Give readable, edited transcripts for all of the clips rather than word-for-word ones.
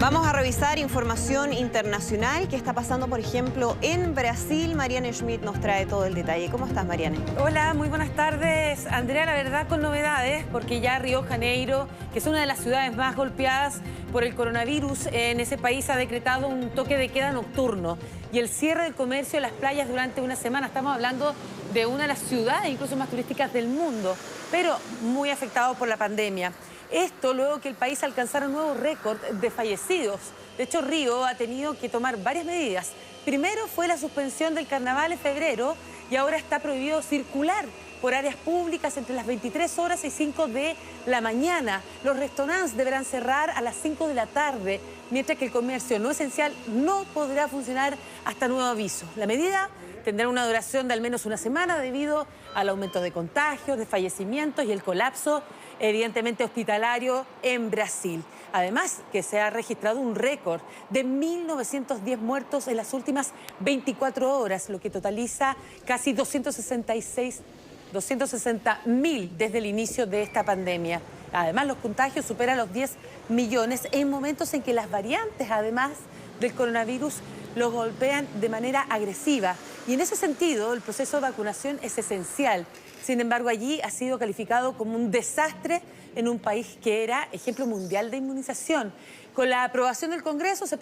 Vamos a revisar información internacional que está pasando, por ejemplo, en Brasil. Marianne Schmidt nos trae todo el detalle. ¿Cómo estás, Marianne? Hola, muy buenas tardes. Andrea, la verdad con novedades, porque ya Río de Janeiro, que es una de las ciudades más golpeadas por el coronavirus, en ese país ha decretado un toque de queda nocturno y el cierre del comercio en las playas durante una semana. Estamos hablando de una de las ciudades incluso más turísticas del mundo, pero muy afectado por la pandemia. Esto luego que el país alcanzara un nuevo récord de fallecidos. De hecho, Río ha tenido que tomar varias medidas. Primero fue la suspensión del carnaval en febrero y ahora está prohibido circular por áreas públicas entre las 23 horas y 5 de la mañana. Los restaurantes deberán cerrar a las 5 de la tarde, mientras que el comercio no esencial no podrá funcionar hasta nuevo aviso. La medida tendrá una duración de al menos una semana debido al aumento de contagios, de fallecimientos y el colapso, evidentemente, hospitalario en Brasil. Además, que se ha registrado un récord de 1.910 muertos en las últimas 24 horas, lo que totaliza casi 260.000 desde el inicio de esta pandemia. Además, los contagios superan los 10 millones en momentos en que las variantes, además del coronavirus, los golpean de manera agresiva. Y en ese sentido, el proceso de vacunación es esencial. Sin embargo, allí ha sido calificado como un desastre en un país que era ejemplo mundial de inmunización. Con la aprobación del Congreso se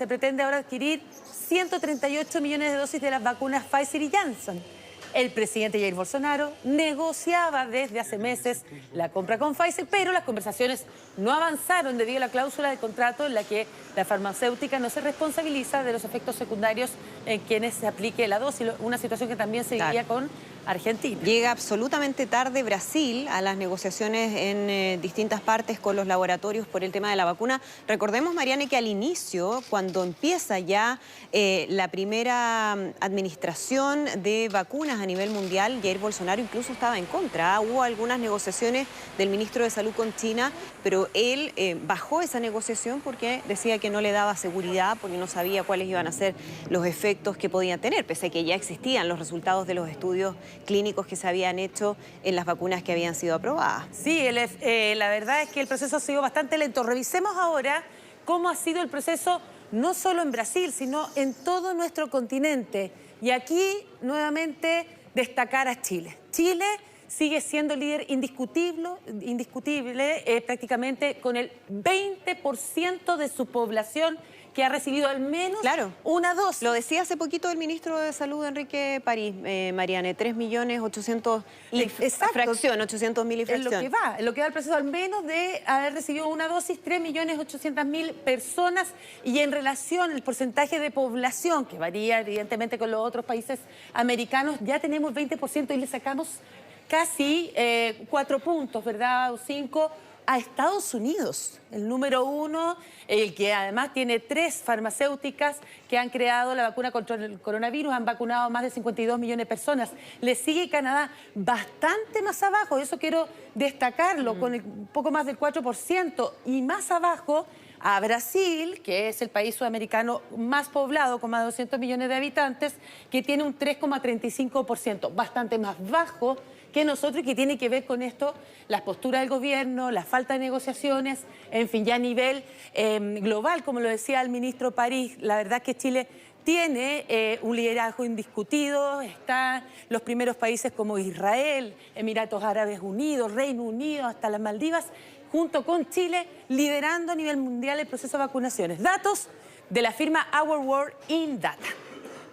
pretende ahora adquirir 138 millones de dosis de las vacunas Pfizer y Janssen. El presidente Jair Bolsonaro negociaba desde hace meses la compra con Pfizer, pero las conversaciones no avanzaron debido a la cláusula de contrato en la que la farmacéutica no se responsabiliza de los efectos secundarios en quienes se aplique la dosis, una situación que también se vivía con Argentina. Llega absolutamente tarde Brasil a las negociaciones en distintas partes con los laboratorios por el tema de la vacuna. Recordemos, Marianne, que al inicio, cuando empieza ya la primera administración de vacunas a nivel mundial, Jair Bolsonaro incluso estaba en contra. Hubo algunas negociaciones del ministro de Salud con China, pero él bajó esa negociación porque decía que no le daba seguridad, porque no sabía cuáles iban a ser los efectos que podían tener, pese a que ya existían los resultados de los estudios clínicos que se habían hecho en las vacunas que habían sido aprobadas. Sí, la verdad es que el proceso ha sido bastante lento. Revisemos ahora cómo ha sido el proceso no solo en Brasil, sino en todo nuestro continente. Y aquí, nuevamente, destacar a Chile. Chile sigue siendo líder indiscutible, prácticamente con el 20% de su población que ha recibido al menos una dosis. Lo decía hace poquito el ministro de Salud, Enrique París, Marianne, 3.800.000, fracción, 800.000 y fracción. Es lo que va el proceso, al menos de haber recibido una dosis, 3.800.000 personas. Y en relación al porcentaje de población, que varía evidentemente con los otros países americanos, ya tenemos 20% y le sacamos casi 4 puntos, ¿verdad? O 5 a Estados Unidos, el número 1, el que además tiene 3 farmacéuticas que han creado la vacuna contra el coronavirus, han vacunado más de 52 millones de personas. Le sigue Canadá bastante más abajo, eso quiero destacarlo, con un poco más del 4%, y más abajo a Brasil, que es el país sudamericano más poblado, con más de 200 millones de habitantes, que tiene un 3,35%, bastante más bajo que nosotros, y que tiene que ver con esto, las posturas del gobierno, la falta de negociaciones, en fin, ya a nivel global, como lo decía el ministro París. La verdad es que Chile tiene un liderazgo indiscutido, están los primeros países como Israel, Emiratos Árabes Unidos, Reino Unido, hasta las Maldivas, junto con Chile, liderando a nivel mundial el proceso de vacunaciones. Datos de la firma Our World in Data.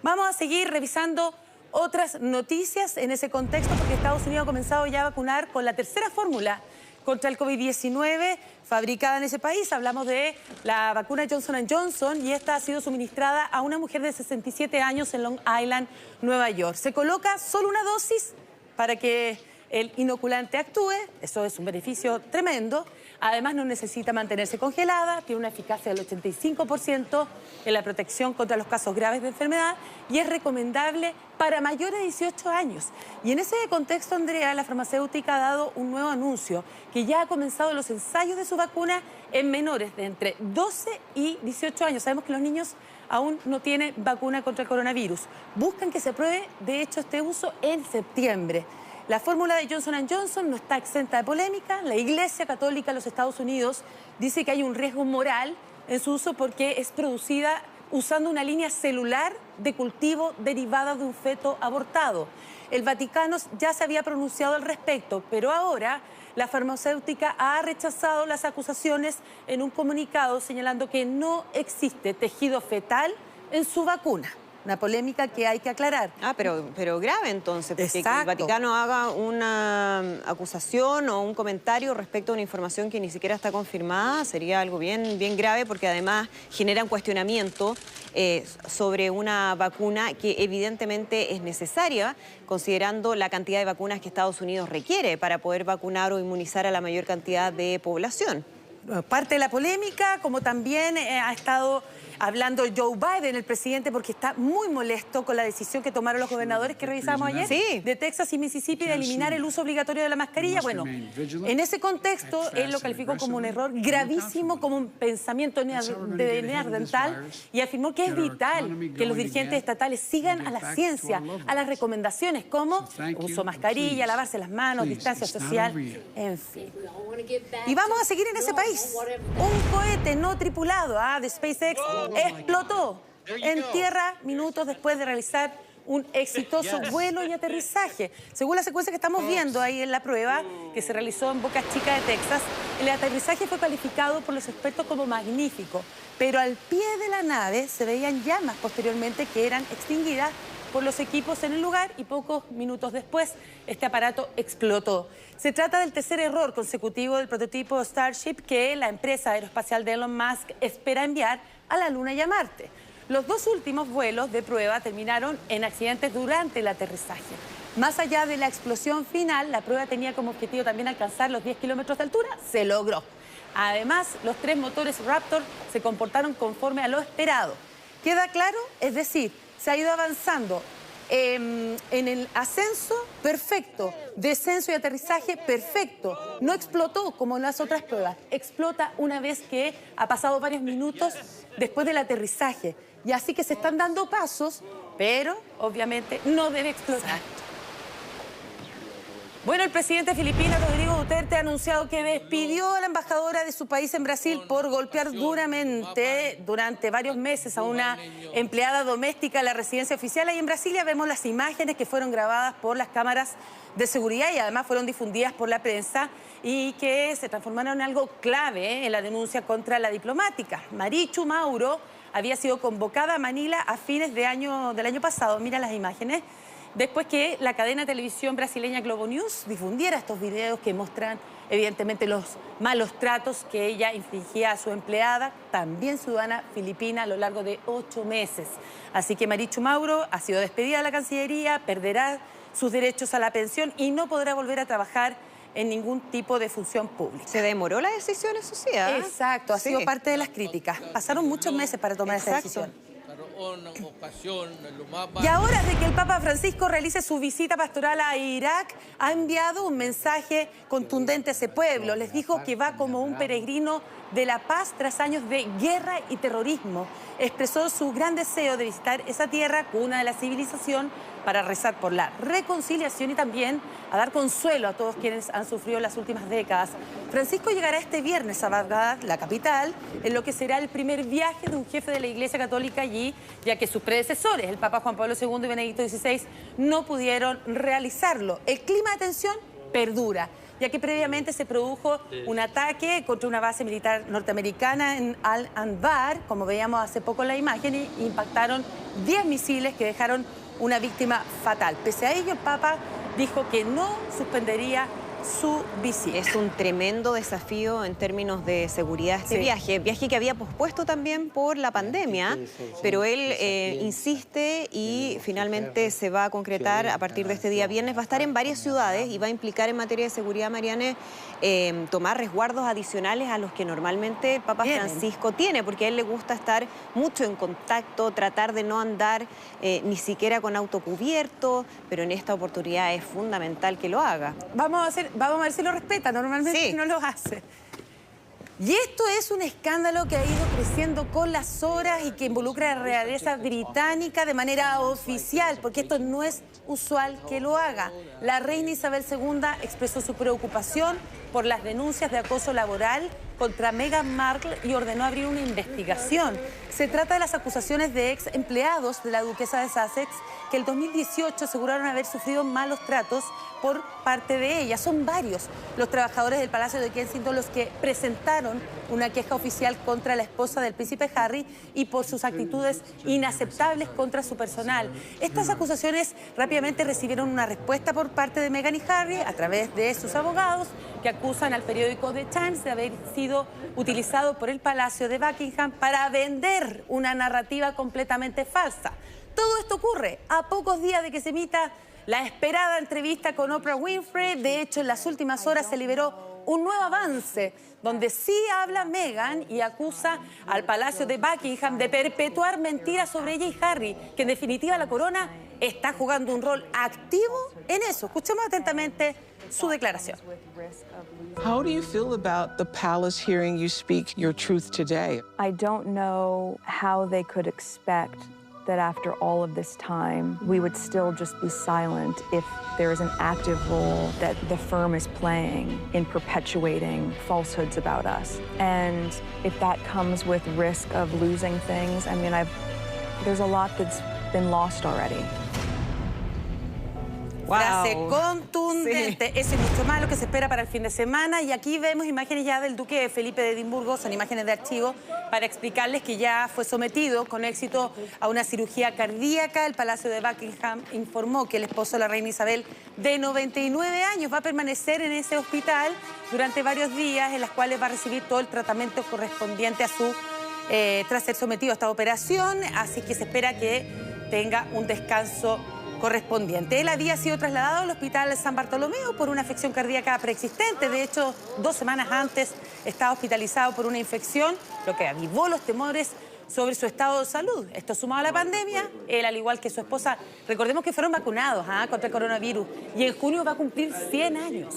Vamos a seguir revisando otras noticias en ese contexto, porque Estados Unidos ha comenzado ya a vacunar con la tercera fórmula contra el COVID-19 fabricada en ese país. Hablamos de la vacuna Johnson & Johnson, y esta ha sido suministrada a una mujer de 67 años en Long Island, Nueva York. Se coloca solo una dosis para que el inoculante actúe, eso es un beneficio tremendo. Además, no necesita mantenerse congelada, tiene una eficacia del 85% en la protección contra los casos graves de enfermedad y es recomendable para mayores de 18 años. Y en ese contexto, Andrea, la farmacéutica ha dado un nuevo anuncio, que ya ha comenzado los ensayos de su vacuna en menores de entre 12 y 18 años. Sabemos que los niños aún no tienen vacuna contra el coronavirus. Buscan que se apruebe, de hecho, este uso en septiembre. La fórmula de Johnson & Johnson no está exenta de polémica. La Iglesia Católica de los Estados Unidos dice que hay un riesgo moral en su uso porque es producida usando una línea celular de cultivo derivada de un feto abortado. El Vaticano ya se había pronunciado al respecto, pero ahora la farmacéutica ha rechazado las acusaciones en un comunicado señalando que no existe tejido fetal en su vacuna. Una polémica que hay que aclarar. Ah, pero grave entonces, porque que el Exacto. Vaticano haga una acusación o un comentario respecto a una información que ni siquiera está confirmada sería algo bien grave, porque además generan cuestionamiento sobre una vacuna que evidentemente es necesaria, considerando la cantidad de vacunas que Estados Unidos requiere para poder vacunar o inmunizar a la mayor cantidad de población. Parte de la polémica, como también ha estado hablando Joe Biden, el presidente, porque está muy molesto con la decisión que tomaron los gobernadores que revisamos ayer, sí, de Texas y Mississippi, de eliminar el uso obligatorio de la mascarilla. Bueno, en ese contexto, él lo calificó como un error gravísimo, como un pensamiento neandertal, y afirmó que es vital que los dirigentes estatales sigan a la ciencia, a las recomendaciones, como uso mascarilla, lavarse las manos, distancia social, en fin. Y vamos a seguir en ese país. Un cohete no tripulado de SpaceX explotó en tierra minutos después de realizar un exitoso vuelo y aterrizaje. Según la secuencia que estamos viendo ahí en la prueba que se realizó en Boca Chica de Texas, el aterrizaje fue calificado por los expertos como magnífico, pero al pie de la nave se veían llamas posteriormente que eran extinguidas por los equipos en el lugar y pocos minutos después este aparato explotó. Se trata del tercer error consecutivo del prototipo Starship que la empresa aeroespacial de Elon Musk espera enviar a la Luna y a Marte. Los dos últimos vuelos de prueba terminaron en accidentes durante el aterrizaje. Más allá de la explosión final, la prueba tenía como objetivo también alcanzar los 10 kilómetros de altura. Se logró. Además, los 3 motores Raptor se comportaron conforme a lo esperado. ¿Queda claro? Es decir, se ha ido avanzando en el ascenso, perfecto. Descenso y aterrizaje, perfecto. No explotó como en las otras pruebas. Explota una vez que ha pasado varios minutos después del aterrizaje. Y así que se están dando pasos, pero obviamente no debe explotar. Bueno, el presidente filipino Rodrigo Duterte ha anunciado que despidió a la embajadora de su país en Brasil por golpear duramente durante varios meses a una empleada doméstica en la residencia oficial. Ahí en Brasilia vemos las imágenes que fueron grabadas por las cámaras de seguridad y además fueron difundidas por la prensa y que se transformaron en algo clave en la denuncia contra la diplomática. Marichu Mauro había sido convocada a Manila a fines del año pasado. Mira las imágenes. Después que la cadena de televisión brasileña Globo News difundiera estos videos que muestran evidentemente los malos tratos que ella infligía a su empleada, también ciudadana filipina, a lo largo de 8 meses. Así que Marichu Mauro ha sido despedida de la Cancillería, perderá sus derechos a la pensión y no podrá volver a trabajar en ningún tipo de función pública. ¿Se demoró la decisión, eso sí? Exacto, ha sido parte de las críticas. Pasaron muchos meses para tomar esa decisión. Y ahora de que el Papa Francisco realice su visita pastoral a Irak, ha enviado un mensaje contundente a ese pueblo. Les dijo que va como un peregrino de la paz tras años de guerra y terrorismo. Expresó su gran deseo de visitar esa tierra, cuna de la civilización, para rezar por la reconciliación y también a dar consuelo a todos quienes han sufrido las últimas décadas. Francisco llegará este viernes a Bagdad, la capital, en lo que será el primer viaje de un jefe de la Iglesia Católica allí, ya que sus predecesores, el Papa Juan Pablo II y Benedicto XVI, no pudieron realizarlo. El clima de tensión perdura, ya que previamente se produjo un ataque contra una base militar norteamericana en Al-Anbar, como veíamos hace poco en la imagen, y impactaron 10 misiles que dejaron una víctima fatal. Pese a ello, el Papa dijo que no suspendería su visita. Es un tremendo desafío en términos de seguridad este viaje que había pospuesto también por la pandemia, pero él insiste y finalmente se va a concretar a partir de este día viernes. Va a estar en varias ciudades y va a implicar en materia de seguridad, Mariane, tomar resguardos adicionales a los que normalmente el Papa Francisco tiene, porque a él le gusta estar mucho en contacto, tratar de no andar ni siquiera con autocubierto, pero en esta oportunidad es fundamental que lo haga. Vamos a ver si lo respeta, normalmente no lo hace. Y esto es un escándalo que ha ido creciendo con las horas y que involucra a la realeza británica de manera oficial, porque esto no es usual que lo haga. La reina Isabel II expresó su preocupación por las denuncias de acoso laboral contra Meghan Markle y ordenó abrir una investigación. Se trata de las acusaciones de ex empleados de la duquesa de Sussex que el 2018 aseguraron haber sufrido malos tratos por parte de ella. Son varios los trabajadores del Palacio de Kensington los que presentaron una queja oficial contra la esposa del príncipe Harry y por sus actitudes inaceptables contra su personal. Estas acusaciones rápidamente recibieron una respuesta por parte de Meghan y Harry a través de sus abogados, que acusan al periódico The Times de haber sido utilizado por el Palacio de Buckingham para vender una narrativa completamente falsa. Todo esto ocurre a pocos días de que se emita la esperada entrevista con Oprah Winfrey. De hecho, en las últimas horas se liberó un nuevo avance donde sí habla Meghan y acusa al Palacio de Buckingham de perpetuar mentiras sobre ella y Harry, que en definitiva la corona está jugando un rol activo en eso. Escuchemos atentamente su declaración. How do you feel about the palace hearing you speak your truth today? I don't know how they could expect that after all of this time, we would still just be silent if there is an active role that the firm is playing in perpetuating falsehoods about us. And if that comes with risk of losing things, I mean, there's a lot that's been lost already. Wow. Frase contundente. Sí. Eso y mucho más lo que se espera para el fin de semana. Y aquí vemos imágenes ya del duque Felipe de Edimburgo, son imágenes de archivo, para explicarles que ya fue sometido con éxito a una cirugía cardíaca. El Palacio de Buckingham informó que el esposo de la reina Isabel, de 99 años, va a permanecer en ese hospital durante varios días, en los cuales va a recibir todo el tratamiento correspondiente a su tras ser sometido a esta operación. Así que se espera que tenga un descanso correspondiente. Él había sido trasladado al Hospital San Bartolomeo por una afección cardíaca preexistente. De hecho, 2 semanas antes estaba hospitalizado por una infección, lo que avivó los temores sobre su estado de salud. Esto sumado a la pandemia, él, al igual que su esposa, recordemos que fueron vacunados contra el coronavirus y en junio va a cumplir 100 años.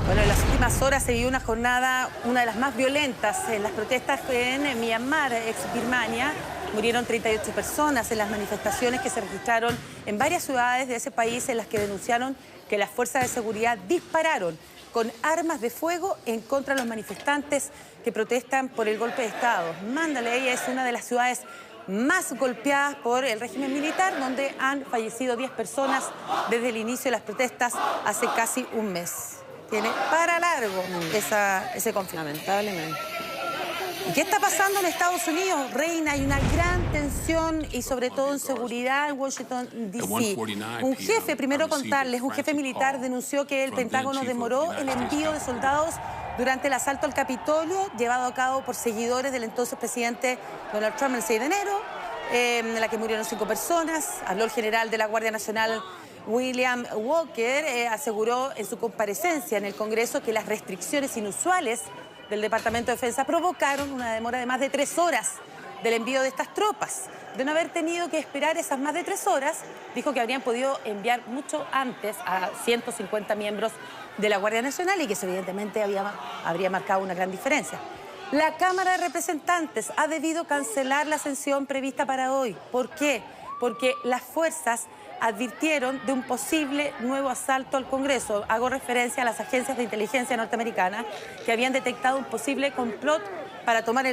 Bueno, en las últimas horas se vivió una jornada, una de las más violentas, en las protestas en Myanmar, ex Birmania. Murieron 38 personas en las manifestaciones que se registraron en varias ciudades de ese país, en las que denunciaron que las fuerzas de seguridad dispararon con armas de fuego en contra de los manifestantes que protestan por el golpe de Estado. Mandalay es una de las ciudades más golpeadas por el régimen militar, donde han fallecido 10 personas desde el inicio de las protestas hace casi un mes. Tiene para largo ese conflicto. Lamentablemente. ¿Y qué está pasando en Estados Unidos? Reina, hay una gran tensión y sobre todo en seguridad en Washington, D.C. Un jefe, primero contarles, un jefe militar denunció que el Pentágono demoró el envío de soldados durante el asalto al Capitolio, llevado a cabo por seguidores del entonces presidente Donald Trump el 6 de enero, en la que murieron 5 personas. Habló el general de la Guardia Nacional, William Walker, aseguró en su comparecencia en el Congreso que las restricciones inusuales del Departamento de Defensa provocaron una demora de más de 3 horas del envío de estas tropas. De no haber tenido que esperar esas más de 3 horas, dijo que habrían podido enviar mucho antes a 150 miembros de la Guardia Nacional y que eso evidentemente habría marcado una gran diferencia. La Cámara de Representantes ha debido cancelar la sesión prevista para hoy. ¿Por qué? Porque las fuerzas advirtieron de un posible nuevo asalto al Congreso. Hago referencia a las agencias de inteligencia norteamericanas que habían detectado un posible complot para tomar de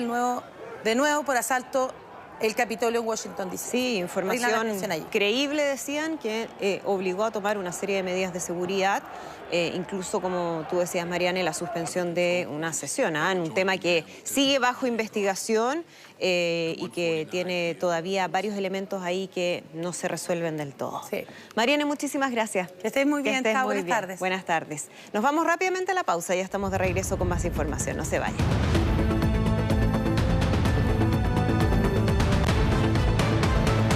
nuevo por asalto el Capitolio en Washington, D.C. Sí, información creíble, decían, que obligó a tomar una serie de medidas de seguridad, incluso, como tú decías, Mariane, la suspensión de una sesión, en un tema que sigue bajo investigación y que tiene todavía varios elementos ahí que no se resuelven del todo. Sí. Mariane, muchísimas gracias. Que estés muy bien, chao, buenas tardes. Buenas tardes. Nos vamos rápidamente a la pausa, ya estamos de regreso con más información, no se vayan.